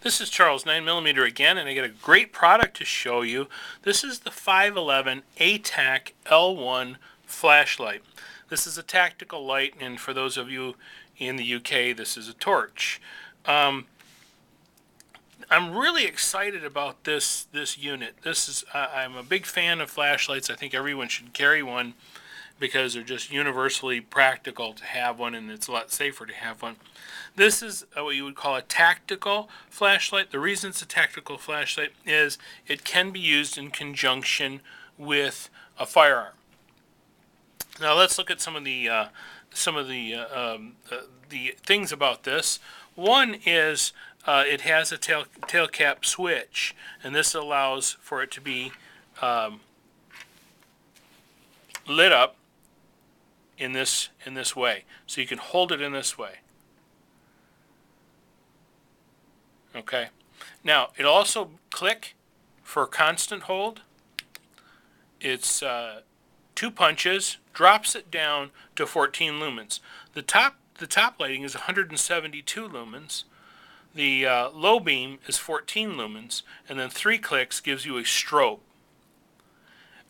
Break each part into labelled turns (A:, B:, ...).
A: This is Charles 9mm again, and I got a great product to show you. This is the 511 Atac L1 flashlight. This is a tactical light, and for those of you in the UK, this is a torch. I'm really excited about this unit. I'm a big fan of flashlights. I think everyone should carry one because they're just universally practical to have one, and it's a lot safer to have one. This is what you would call a tactical flashlight. The reason it's a tactical flashlight is it can be used in conjunction with a firearm. Now let's look at some of the things about this. One is it has a tail cap switch, and this allows for it to be lit up in this way. So you can hold it in this way. Okay. Now it'll also click for constant hold. It's 2 punches, drops it down to 14 lumens. The top lighting is 172 lumens. The low beam is 14 lumens, and then 3 clicks gives you a strobe.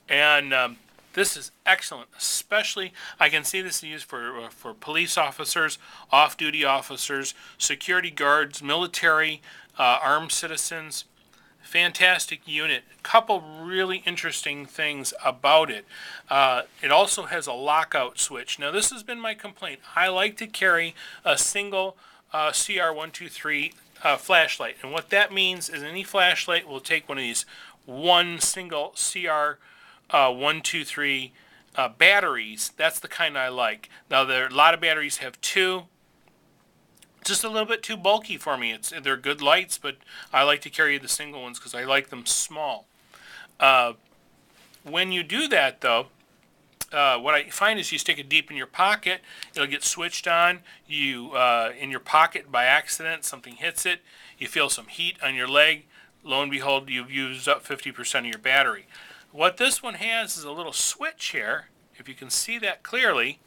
A: And this is excellent, especially I can see this is used for police officers, off-duty officers, security guards, military, armed citizens. Fantastic unit. Couple really interesting things about it. It also has a lockout switch. Now this has been my complaint. I like to carry a single CR123 flashlight, and what that means is any flashlight will take one of these one single CR123 batteries. That's the kind I like. Now a lot of batteries have 2. Just a little bit too bulky for me. They're good lights, but I like to carry the single ones because I like them small. When you do that, though, what I find is you stick it deep in your pocket, it'll get switched on. You in your pocket by accident, something hits it, you feel some heat on your leg. Lo and behold, you've used up 50% of your battery. What this one has is a little switch here, if you can see that clearly.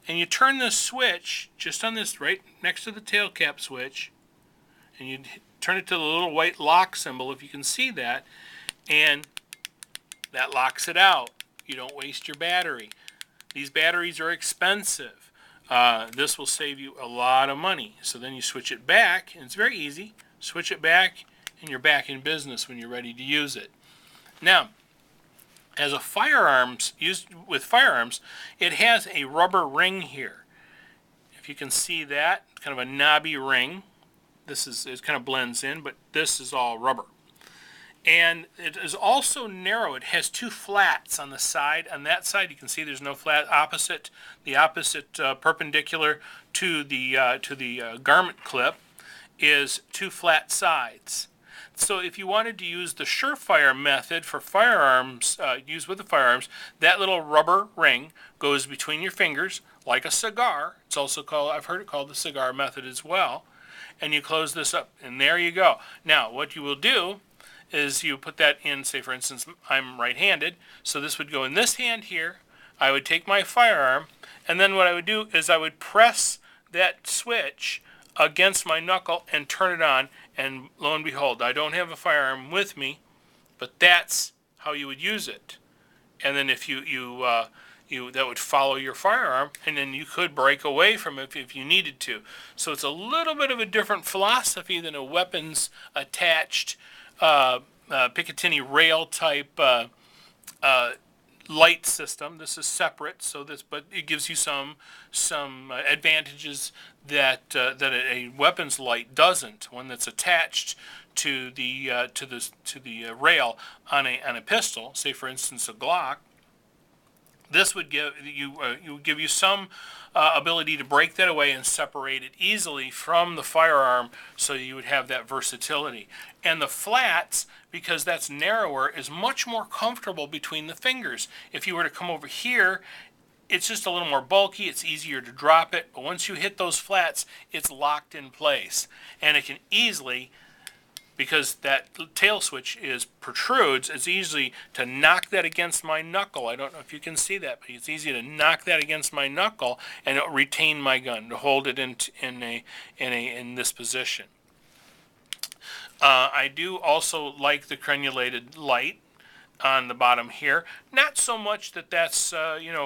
A: And you turn this switch just on this right next to the tail cap switch, and you turn it to the little white lock symbol, if you can see that, and that locks it out. You don't waste your battery. These batteries are expensive. This will save you a lot of money. So then you switch it back, and it's very easy. Switch it back, and you're back in business when you're ready to use it. Now, as a firearms, used with firearms, it has a rubber ring here. If you can see that, kind of a knobby ring. It kind of blends in, but this is all rubber. And it is also narrow. It has 2 flats on the side. On that side, you can see there's no flat. The opposite perpendicular to the garment clip is 2 flat sides. So if you wanted to use the surefire method for firearms, used with the firearms, that little rubber ring goes between your fingers like a cigar. It's also called, I've heard it called the cigar method as well. And you close this up, and there you go. Now, what you will do is you put that in, say for instance, I'm right-handed, so this would go in this hand here. I would take my firearm, and then what I would do is I would press that switch against my knuckle and turn it on, and lo and behold, I don't have a firearm with me, but that's how you would use it. And then if that would follow your firearm, and then you could break away from it if you needed to. So it's a little bit of a different philosophy than a weapons attached Picatinny rail type light system. This is separate, but it gives you some advantages that a weapons light doesn't. One that's attached to the rail on a pistol, say for instance a Glock. This would give you some ability to break that away and separate it easily from the firearm, so you would have that versatility. And the flats, because that's narrower, is much more comfortable between the fingers. If you were to come over here, it's just a little more bulky, it's easier to drop it, but once you hit those flats, it's locked in place. And it can easily, because that tail switch protrudes, it's easy to knock that against my knuckle. I don't know if you can see that, but it's easy to knock that against my knuckle and it'll retain my gun, to hold it in this position. I do also like the crenulated light on the bottom here. Not so much that that's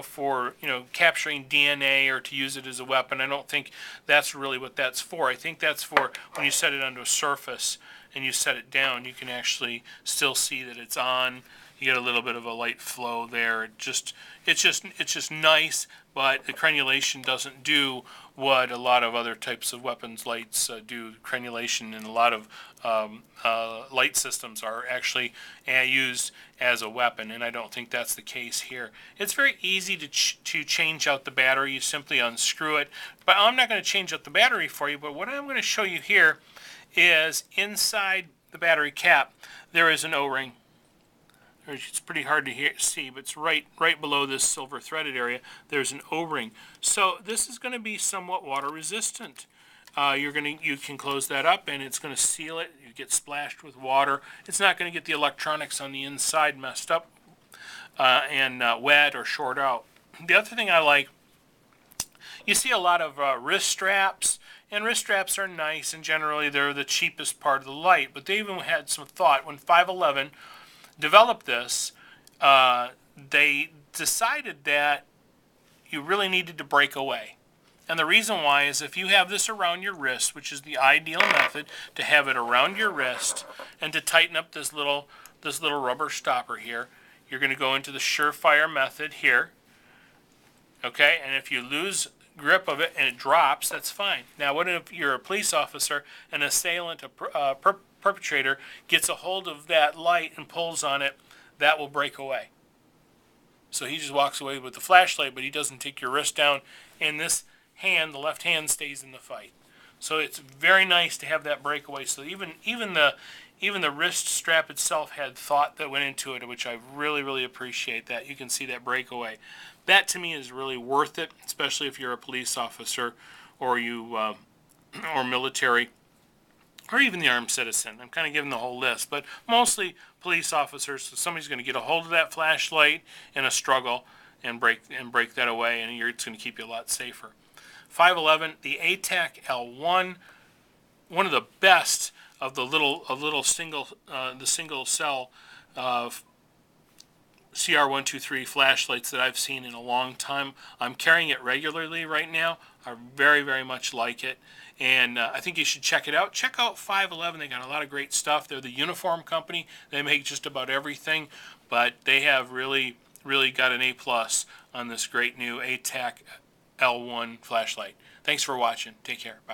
A: for capturing DNA or to use it as a weapon. I don't think that's really what that's for. I think that's for when you set it onto a surface and you set it down, you can actually still see that it's on. You get a little bit of a light flow there. It's just nice, but the crenulation doesn't do what a lot of other types of weapons lights do. Crenulation in a lot of light systems are actually used as a weapon, and I don't think that's the case here. It's very easy to change out the battery. You simply unscrew it, but I'm not going to change out the battery for you, but what I'm going to show you here is inside the battery cap there is an O-ring. It's pretty hard to see, but it's right below this silver threaded area. There's an O-ring. So this is going to be somewhat water resistant. You can close that up and it's going to seal it. You get splashed with water. It's not going to get the electronics on the inside messed up and wet or short out. The other thing I like, you see a lot of wrist straps, and wrist straps are nice, and generally they're the cheapest part of the light, but they even had some thought. When 511 developed this, they decided that you really needed to break away. And the reason why is if you have this around your wrist, which is the ideal method, to have it around your wrist and to tighten up this little rubber stopper here, you're going to go into the surefire method here. Okay, and if you lose grip of it and it drops, that's fine. Now, what if you're a police officer, an assailant, a perpetrator gets a hold of that light and pulls on it? That will break away. So he just walks away with the flashlight, but he doesn't take your wrist down, and this hand, the left hand, stays in the fight. So it's very nice to have that breakaway. So even the wrist strap itself had thought that went into it, which I really appreciate. That you can see that breakaway. That to me is really worth it, especially if you're a police officer or or military, or even the armed citizen. I'm kind of giving the whole list, but mostly police officers. So somebody's going to get a hold of that flashlight in a struggle and break that away, and it's going to keep you a lot safer. 511, the Atac L1, one of the best of the little single cell CR123 flashlights that I've seen in a long time. I'm carrying it regularly right now. I very much like it, and I think you should check it out. Check out 511. They got a lot of great stuff. They're the uniform company. They make just about everything, but they have really got an A+ on this great new Atac L1 flashlight. Thanks for watching. Take care. Bye.